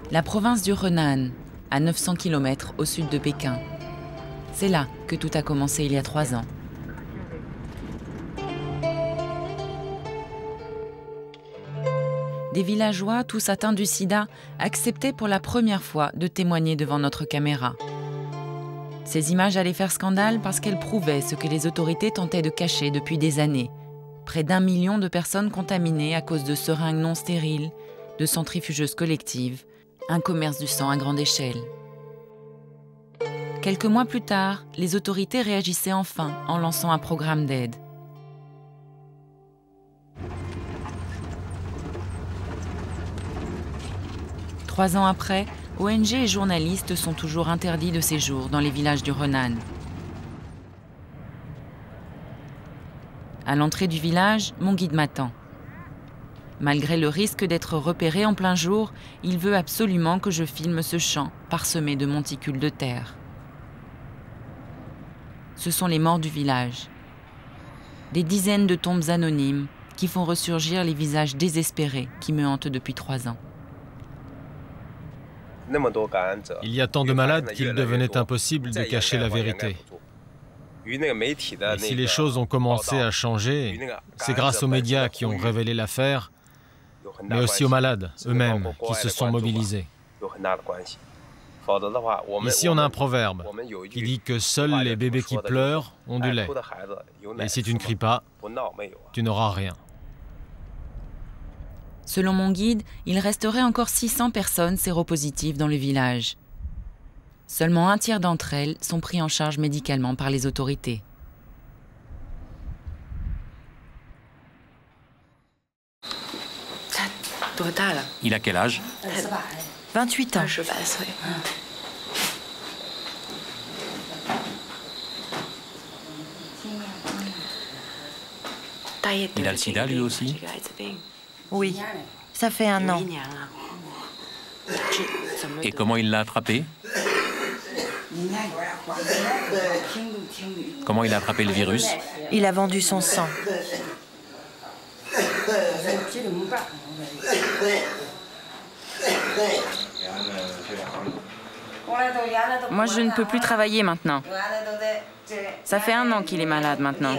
La province du Henan, à 900 km au sud de Pékin. C'est là que tout a commencé il y a 3 ans. Des villageois, tous atteints du sida, acceptaient pour la première fois de témoigner devant notre caméra. Ces images allaient faire scandale parce qu'elles prouvaient ce que les autorités tentaient de cacher depuis des années. Près d'1 million de personnes contaminées à cause de seringues non stériles, de centrifugeuses collectives, un commerce du sang à grande échelle. Quelques mois plus tard, les autorités réagissaient enfin en lançant un programme d'aide. Trois ans après, ONG et journalistes sont toujours interdits de séjour dans les villages du Henan. À l'entrée du village, mon guide m'attend. Malgré le risque d'être repéré en plein jour, il veut absolument que je filme ce champ parsemé de monticules de terre. Ce sont les morts du village. Des dizaines de tombes anonymes qui font ressurgir les visages désespérés qui me hantent depuis 3 ans. Il y a tant de malades qu'il devenait impossible de cacher la vérité. Et si les choses ont commencé à changer, c'est grâce aux médias qui ont révélé l'affaire, mais aussi aux malades eux-mêmes qui se sont mobilisés. Ici, on a un proverbe qui dit que seuls les bébés qui pleurent ont du lait. Et si tu ne cries pas, tu n'auras rien. Selon mon guide, il resterait encore 600 personnes séropositives dans le village. Seulement un tiers d'entre elles sont pris en charge médicalement par les autorités. Il a quel âge? 28 ans. Il a le sida lui aussi? Oui, ça fait 1 an. Et comment il l'a attrapé? Comment il a attrapé le virus? Il a vendu son sang. Moi, je ne peux plus travailler maintenant. Ça fait 1 an qu'il est malade maintenant.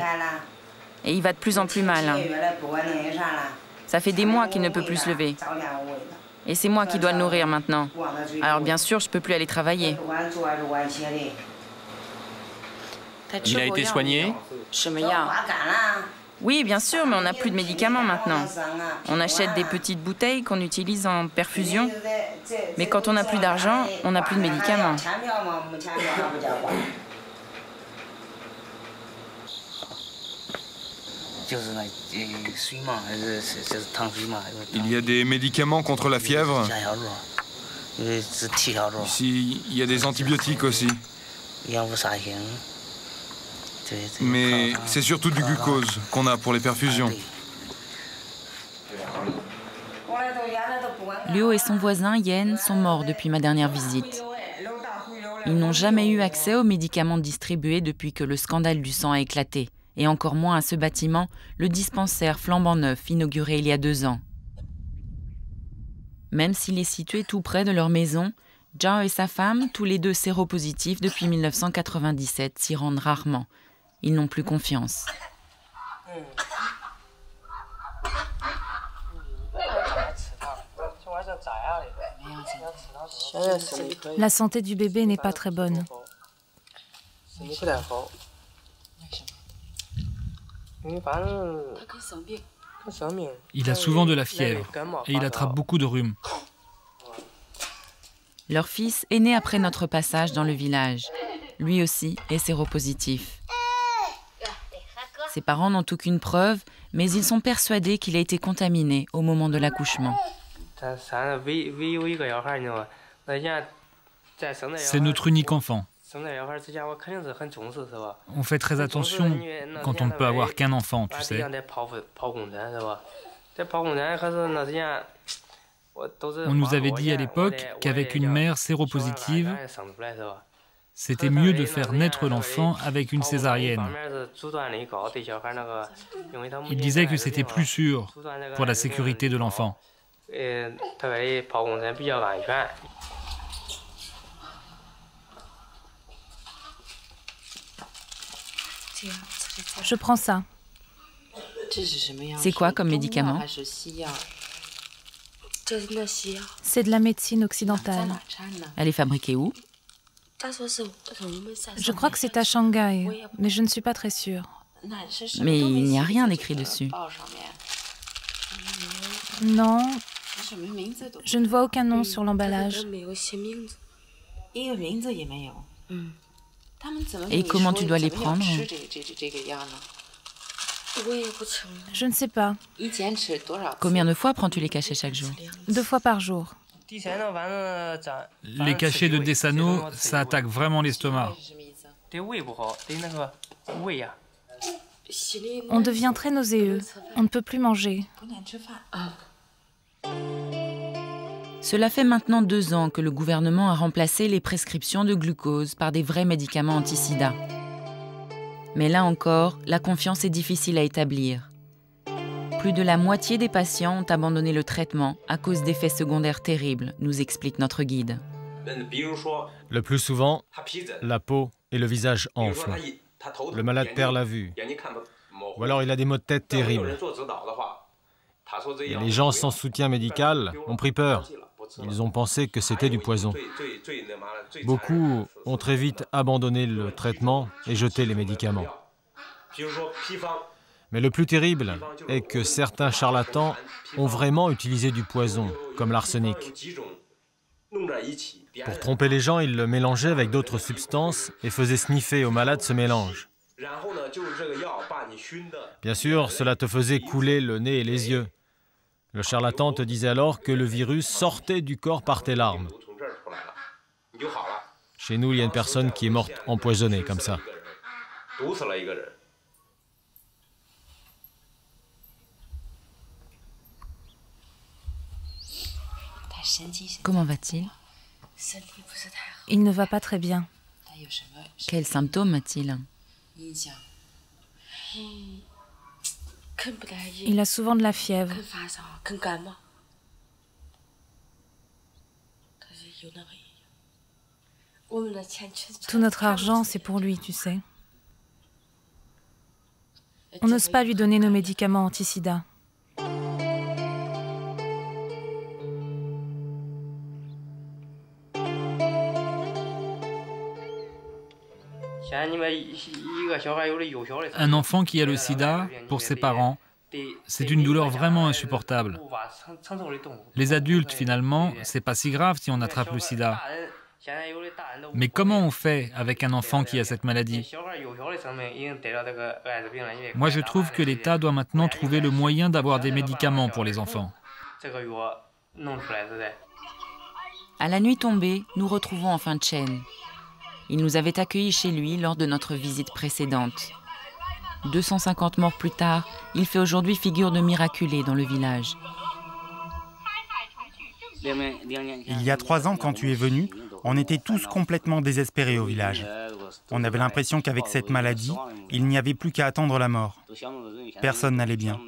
Et il va de plus en plus mal. Ça fait des mois qu'il ne peut plus se lever. Et c'est moi qui dois le nourrir maintenant. Alors bien sûr, je ne peux plus aller travailler. Il a été soigné? Oui, bien sûr, mais on n'a plus de médicaments maintenant. On achète des petites bouteilles qu'on utilise en perfusion. Mais quand on n'a plus d'argent, on n'a plus de médicaments. Il y a des médicaments contre la fièvre. Ici, il y a des antibiotiques aussi. Mais c'est surtout du glucose qu'on a pour les perfusions. Liu et son voisin Yen sont morts depuis ma dernière visite. Ils n'ont jamais eu accès aux médicaments distribués depuis que le scandale du sang a éclaté. Et encore moins à ce bâtiment, le dispensaire flambant neuf inauguré il y a 2 ans. Même s'il est situé tout près de leur maison, Zhao et sa femme, tous les deux séropositifs depuis 1997, s'y rendent rarement. Ils n'ont plus confiance. La santé du bébé n'est pas très bonne. Il a souvent de la fièvre et il attrape beaucoup de rhume. Leur fils est né après notre passage dans le village. Lui aussi est séropositif. Ses parents n'ont aucune preuve, mais ils sont persuadés qu'il a été contaminé au moment de l'accouchement. C'est notre unique enfant. On fait très attention quand on ne peut avoir qu'un enfant, tu sais. On nous avait dit à l'époque qu'avec une mère séropositive, c'était mieux de faire naître l'enfant avec une césarienne. Il disait que c'était plus sûr pour la sécurité de l'enfant. Je prends ça. C'est quoi comme médicament? C'est de la médecine occidentale. Elle est fabriquée où? Je crois que c'est à Shanghai, mais je ne suis pas très sûre. Mais il n'y a rien écrit dessus. Non, je ne vois aucun nom sur l'emballage. Et comment tu dois les prendre? Je ne sais pas. Combien de fois prends-tu les cachets chaque jour? 2 fois par jour. Les cachets de Desano, ça attaque vraiment l'estomac. On devient très nauséeux. On ne peut plus manger. Cela fait maintenant 2 ans que le gouvernement a remplacé les prescriptions de glucose par des vrais médicaments anti-sida. Mais là encore, la confiance est difficile à établir. Plus de la moitié des patients ont abandonné le traitement à cause d'effets secondaires terribles, nous explique notre guide. Le plus souvent, la peau et le visage enflent. Le malade perd la vue. Ou alors il a des maux de tête terribles. Et les gens sans soutien médical ont pris peur. Ils ont pensé que c'était du poison. Beaucoup ont très vite abandonné le traitement et jeté les médicaments. Mais le plus terrible est que certains charlatans ont vraiment utilisé du poison, comme l'arsenic. Pour tromper les gens, ils le mélangeaient avec d'autres substances et faisaient sniffer aux malades ce mélange. Bien sûr, cela te faisait couler le nez et les yeux. Le charlatan te disait alors que le virus sortait du corps par tes larmes. Chez nous, il y a une personne qui est morte empoisonnée comme ça. Comment va-t-il? Il ne va pas très bien. Quels symptômes a-t-il? Il a souvent de la fièvre. Tout notre argent, c'est pour lui, tu sais. On n'ose pas lui donner nos médicaments anti-sida. Un enfant qui a le sida, pour ses parents, c'est une douleur vraiment insupportable. Les adultes, finalement, c'est pas si grave si on attrape le sida. Mais comment on fait avec un enfant qui a cette maladie? Moi, je trouve que l'État doit maintenant trouver le moyen d'avoir des médicaments pour les enfants. À la nuit tombée, nous retrouvons enfin Chen. Il nous avait accueillis chez lui lors de notre visite précédente. 250 morts plus tard, il fait aujourd'hui figure de miraculé dans le village. Il y a 3 ans, quand tu es venu, on était tous complètement désespérés au village. On avait l'impression qu'avec cette maladie, il n'y avait plus qu'à attendre la mort. Personne n'allait bien.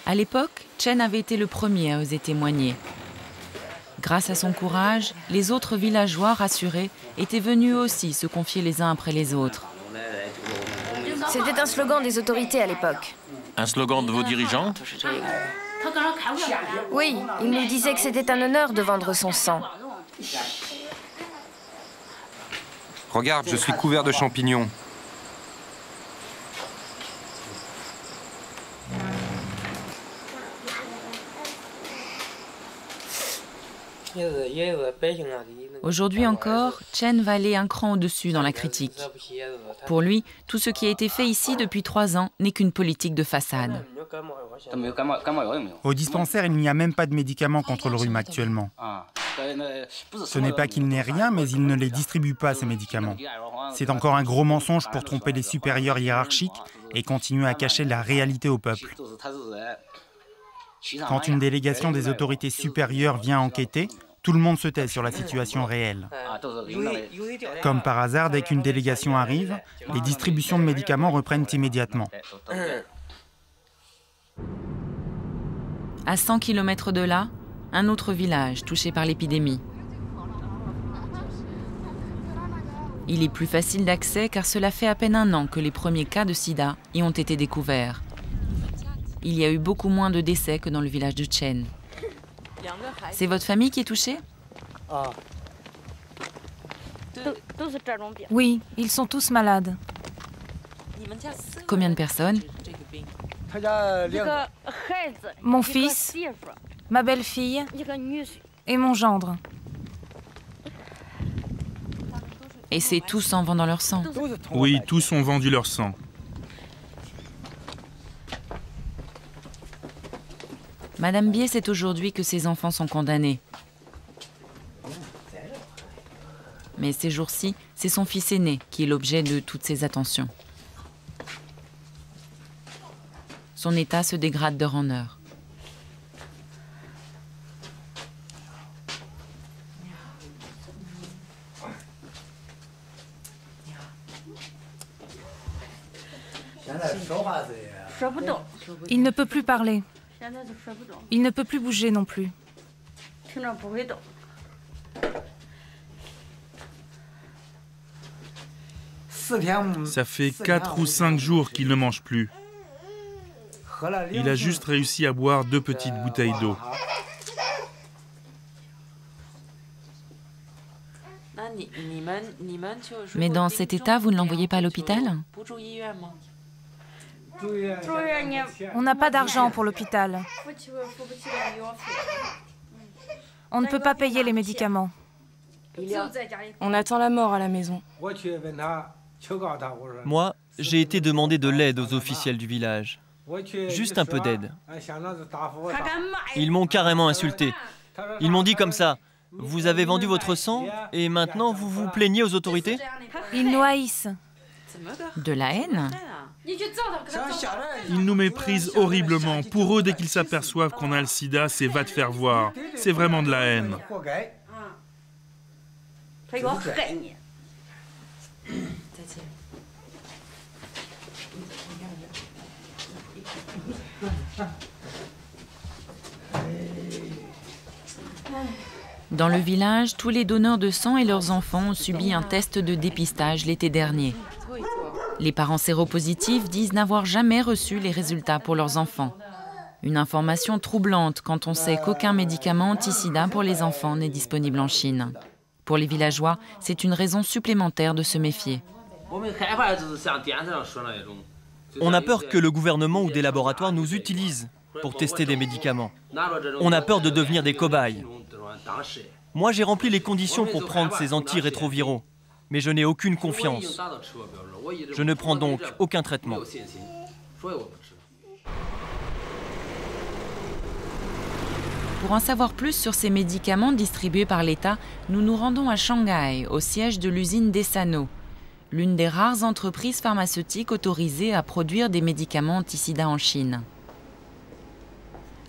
À l'époque, Chen avait été le premier à oser témoigner. Grâce à son courage, les autres villageois rassurés étaient venus aussi se confier les uns après les autres. C'était un slogan des autorités à l'époque. Un slogan de vos dirigeantes? Oui, ils nous disaient que c'était un honneur de vendre son sang. Regarde, je suis couvert de champignons. Aujourd'hui encore, Chen va aller un cran au-dessus dans la critique. Pour lui, tout ce qui a été fait ici depuis 3 ans n'est qu'une politique de façade. Au dispensaire, il n'y a même pas de médicaments contre le rhume actuellement. Ce n'est pas qu'il n'ait rien, mais il ne les distribue pas, ces médicaments. C'est encore un gros mensonge pour tromper les supérieurs hiérarchiques et continuer à cacher la réalité au peuple. Quand une délégation des autorités supérieures vient enquêter, Tout le monde se tait sur la situation réelle. Comme par hasard, dès qu'une délégation arrive, les distributions de médicaments reprennent immédiatement. À 100 km de là, un autre village touché par l'épidémie. Il est plus facile d'accès car cela fait à peine 1 an que les premiers cas de sida y ont été découverts. Il y a eu beaucoup moins de décès que dans le village de Chen. C'est votre famille qui est touchée? Oui, ils sont tous malades. Combien de personnes? Mon fils, ma belle-fille et mon gendre. Et c'est tous en vendant leur sang? Oui, tous ont vendu leur sang. Madame Bier sait aujourd'hui que ses enfants sont condamnés. Mais ces jours-ci, c'est son fils aîné qui est l'objet de toutes ces attentions. Son état se dégrade d'heure en heure. Il ne peut plus parler. Il ne peut plus bouger non plus. Ça fait 4 ou 5 jours qu'il ne mange plus. Il a juste réussi à boire 2 petites bouteilles d'eau. Mais dans cet état, vous ne l'envoyez pas à l'hôpital? On n'a pas d'argent pour l'hôpital. On ne peut pas payer les médicaments. On attend la mort à la maison. Moi, j'ai été demander de l'aide aux officiels du village. Juste un peu d'aide. Ils m'ont carrément insulté. Ils m'ont dit comme ça: vous avez vendu votre sang et maintenant vous vous plaignez aux autorités? Ils nous haïssent. De la haine? Ils nous méprisent horriblement. Pour eux, dès qu'ils s'aperçoivent qu'on a le sida, c'est va te faire voir. C'est vraiment de la haine. Dans le village, tous les donneurs de sang et leurs enfants ont subi un test de dépistage l'été dernier. Les parents séropositifs disent n'avoir jamais reçu les résultats pour leurs enfants. Une information troublante quand on sait qu'aucun médicament anti-sida pour les enfants n'est disponible en Chine. Pour les villageois, c'est une raison supplémentaire de se méfier. On a peur que le gouvernement ou des laboratoires nous utilisent pour tester des médicaments. On a peur de devenir des cobayes. Moi, j'ai rempli les conditions pour prendre ces antirétroviraux, mais je n'ai aucune confiance. Je ne prends donc aucun traitement. Pour en savoir plus sur ces médicaments distribués par l'État, nous nous rendons à Shanghai, au siège de l'usine Desano, l'une des rares entreprises pharmaceutiques autorisées à produire des médicaments anti-sida en Chine.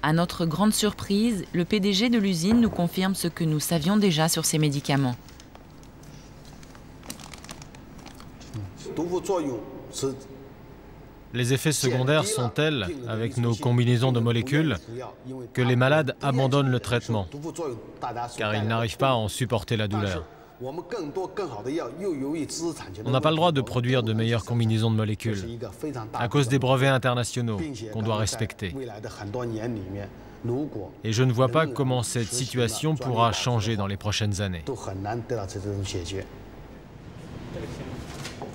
À notre grande surprise, le PDG de l'usine nous confirme ce que nous savions déjà sur ces médicaments. Les effets secondaires sont tels, avec nos combinaisons de molécules, que les malades abandonnent le traitement, car ils n'arrivent pas à en supporter la douleur. On n'a pas le droit de produire de meilleures combinaisons de molécules, à cause des brevets internationaux qu'on doit respecter. Et je ne vois pas comment cette situation pourra changer dans les prochaines années.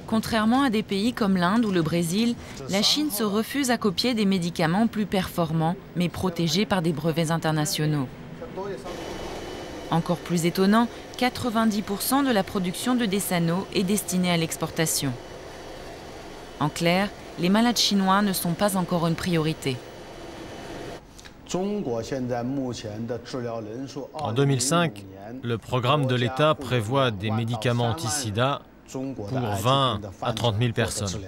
Contrairement à des pays comme l'Inde ou le Brésil, la Chine se refuse à copier des médicaments plus performants, mais protégés par des brevets internationaux. Encore plus étonnant, 90% de la production de Desano est destinée à l'exportation. En clair, les malades chinois ne sont pas encore une priorité. En 2005, le programme de l'État prévoit des médicaments anti-sida pour 20 à 30 000 personnes.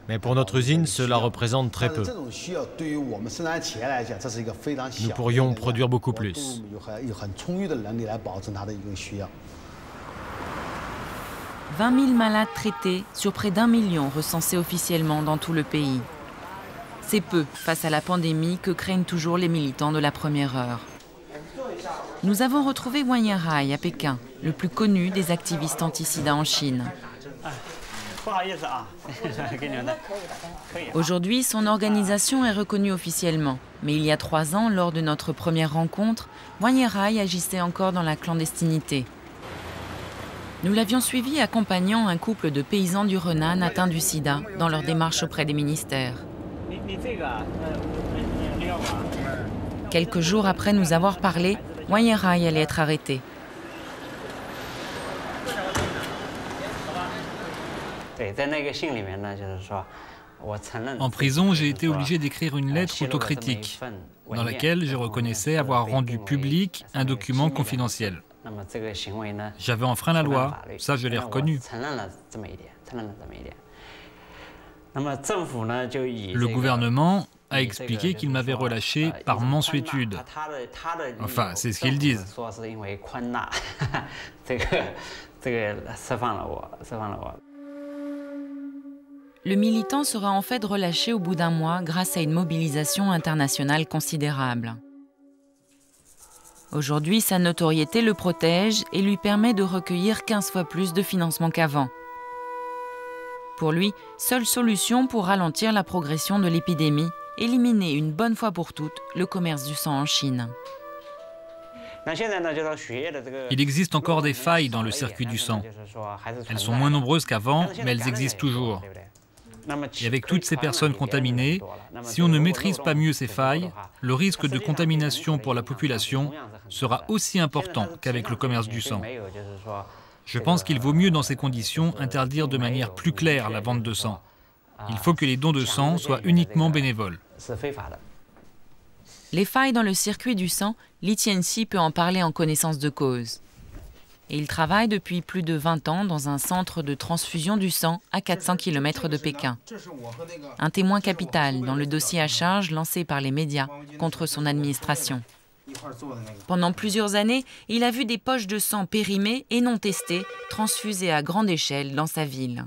Mais pour notre usine, cela représente très peu. Nous pourrions produire beaucoup plus. 20 000 malades traités sur près d'1 million recensés officiellement dans tout le pays. C'est peu face à la pandémie que craignent toujours les militants de la première heure. Nous avons retrouvé Wang Yanhai à Pékin, le plus connu des activistes anti-sida en Chine. Aujourd'hui, son organisation est reconnue officiellement. Mais il y a 3 ans, lors de notre première rencontre, Wang Yanhai agissait encore dans la clandestinité. Nous l'avions suivi accompagnant un couple de paysans du Renan atteints du sida dans leur démarche auprès des ministères. Quelques jours après nous avoir parlé, Wang Yanhai allait être arrêté. En prison, j'ai été obligé d'écrire une lettre autocritique dans laquelle je reconnaissais avoir rendu public un document confidentiel. J'avais enfreint la loi, ça je l'ai reconnu. Le gouvernement a expliqué qu'il m'avait relâché par mansuétude. Enfin, c'est ce qu'ils disent. Le militant sera en fait relâché au bout d'1 mois grâce à une mobilisation internationale considérable. Aujourd'hui, sa notoriété le protège et lui permet de recueillir 15 fois plus de financement qu'avant. Pour lui, seule solution pour ralentir la progression de l'épidémie, éliminer une bonne fois pour toutes le commerce du sang en Chine. Il existe encore des failles dans le circuit du sang. Elles sont moins nombreuses qu'avant, mais elles existent toujours. Et avec toutes ces personnes contaminées, si on ne maîtrise pas mieux ces failles, le risque de contamination pour la population sera aussi important qu'avec le commerce du sang. Je pense qu'il vaut mieux dans ces conditions interdire de manière plus claire la vente de sang. Il faut que les dons de sang soient uniquement bénévoles. Les failles dans le circuit du sang, Li Tianxi peut en parler en connaissance de cause. Et il travaille depuis plus de 20 ans dans un centre de transfusion du sang à 400 km de Pékin. Un témoin capital dans le dossier à charge lancé par les médias contre son administration. Pendant plusieurs années, il a vu des poches de sang périmées et non testées transfusées à grande échelle dans sa ville.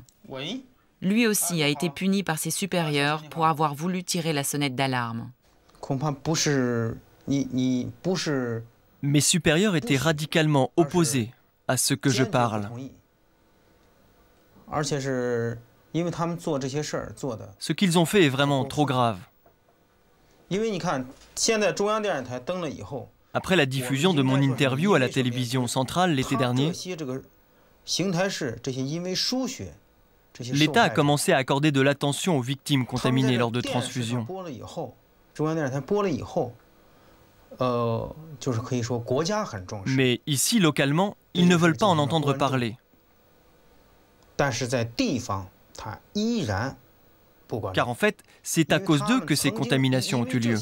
Lui aussi a été puni par ses supérieurs pour avoir voulu tirer la sonnette d'alarme. Mes supérieurs étaient radicalement opposés à ce que je parle. Ce qu'ils ont fait est vraiment trop grave. Après la diffusion de mon interview à la télévision centrale l'été dernier, l'État a commencé à accorder de l'attention aux victimes contaminées lors de transfusions. Mais ici, localement, ils ne veulent pas en entendre parler. Car en fait, c'est à cause d'eux que ces contaminations ont eu lieu.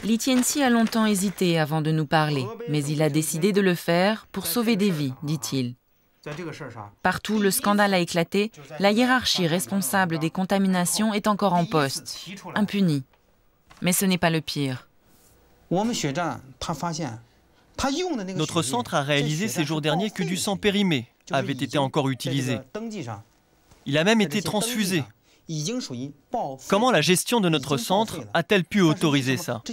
Li Tianxi a longtemps hésité avant de nous parler, mais il a décidé de le faire pour sauver des vies, dit-il. Partout, le scandale a éclaté, la hiérarchie responsable des contaminations est encore en poste, impunie. Mais ce n'est pas le pire. Notre centre a réalisé ces jours derniers que du sang périmé avait été encore utilisé. Il a même été transfusé. Comment la gestion de notre centre a-t-elle pu autoriser ça?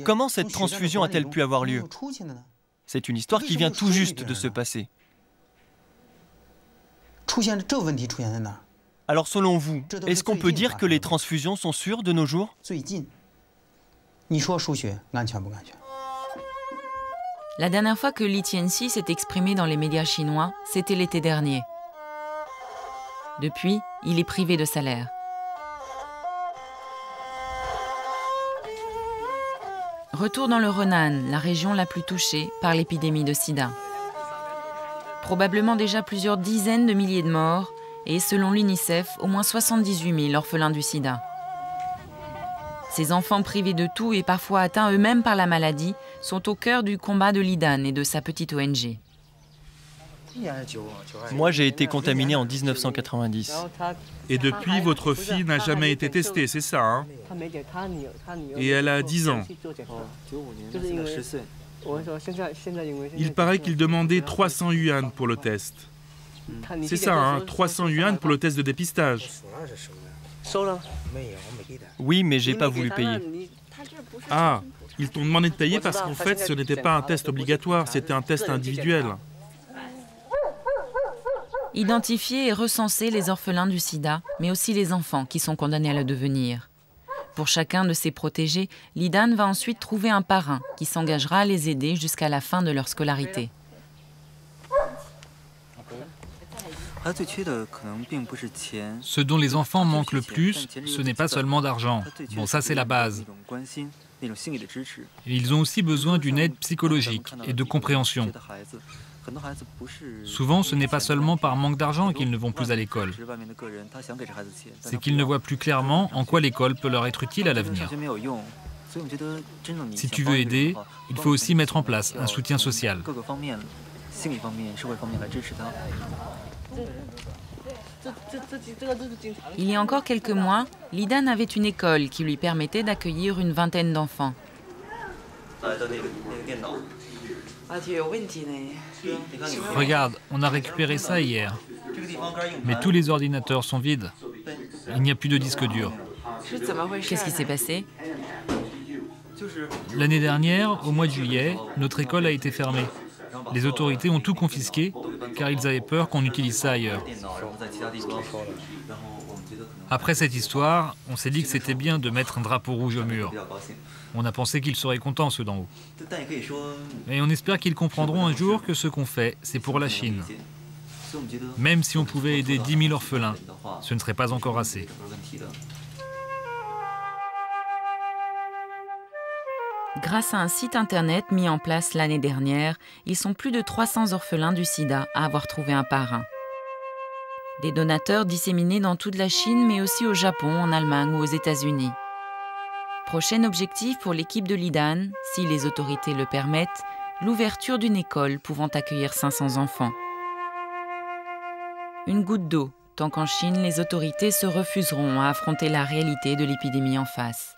Comment cette transfusion a-t-elle pu avoir lieu? C'est une histoire qui vient tout juste de se passer. Alors selon vous, est-ce qu'on peut dire que les transfusions sont sûres de nos jours? La dernière fois que Li Tianxi s'est exprimé dans les médias chinois, c'était l'été dernier. Depuis, il est privé de salaire. Retour dans le Renan, la région la plus touchée par l'épidémie de sida. Probablement déjà plusieurs dizaines de milliers de morts et, selon l'UNICEF, au moins 78 000 orphelins du sida. Ces enfants privés de tout et parfois atteints eux-mêmes par la maladie sont au cœur du combat de Li Dan et de sa petite ONG. Moi, j'ai été contaminé en 1990. Et depuis, votre fille n'a jamais été testée, c'est ça, hein? Et elle a 10 ans. Il paraît qu'il demandait 300 yuan pour le test. C'est ça, hein? 300 yuan pour le test de dépistage. Oui, mais j'ai pas voulu payer. Ah, ils t'ont demandé de payer parce qu'en fait, ce n'était pas un test obligatoire, c'était un test individuel. Identifier et recenser les orphelins du sida, mais aussi les enfants qui sont condamnés à le devenir. Pour chacun de ces protégés, l'IDAN va ensuite trouver un parrain qui s'engagera à les aider jusqu'à la fin de leur scolarité. Ce dont les enfants manquent le plus, ce n'est pas seulement d'argent. Bon, ça c'est la base. Et ils ont aussi besoin d'une aide psychologique et de compréhension. Souvent, ce n'est pas seulement par manque d'argent qu'ils ne vont plus à l'école. C'est qu'ils ne voient plus clairement en quoi l'école peut leur être utile à l'avenir. Si tu veux aider, il faut aussi mettre en place un soutien social. Il y a encore quelques mois, l'IDAN avait une école qui lui permettait d'accueillir une vingtaine d'enfants. Regarde, on a récupéré ça hier. Mais tous les ordinateurs sont vides. Il n'y a plus de disque dur. Qu'est-ce qui s'est passé? L'année dernière, au mois de juillet, notre école a été fermée. Les autorités ont tout confisqué car ils avaient peur qu'on utilise ça ailleurs. Après cette histoire, on s'est dit que c'était bien de mettre un drapeau rouge au mur. On a pensé qu'ils seraient contents, ceux d'en haut. Et on espère qu'ils comprendront un jour que ce qu'on fait, c'est pour la Chine. Même si on pouvait aider 10 000 orphelins, ce ne serait pas encore assez. Grâce à un site internet mis en place l'année dernière, ils sont plus de 300 orphelins du sida à avoir trouvé un parrain. Des donateurs disséminés dans toute la Chine, mais aussi au Japon, en Allemagne ou aux États-Unis. Prochain objectif pour l'équipe de l'IDAN, si les autorités le permettent, l'ouverture d'une école pouvant accueillir 500 enfants. Une goutte d'eau, tant qu'en Chine, les autorités se refuseront à affronter la réalité de l'épidémie en face.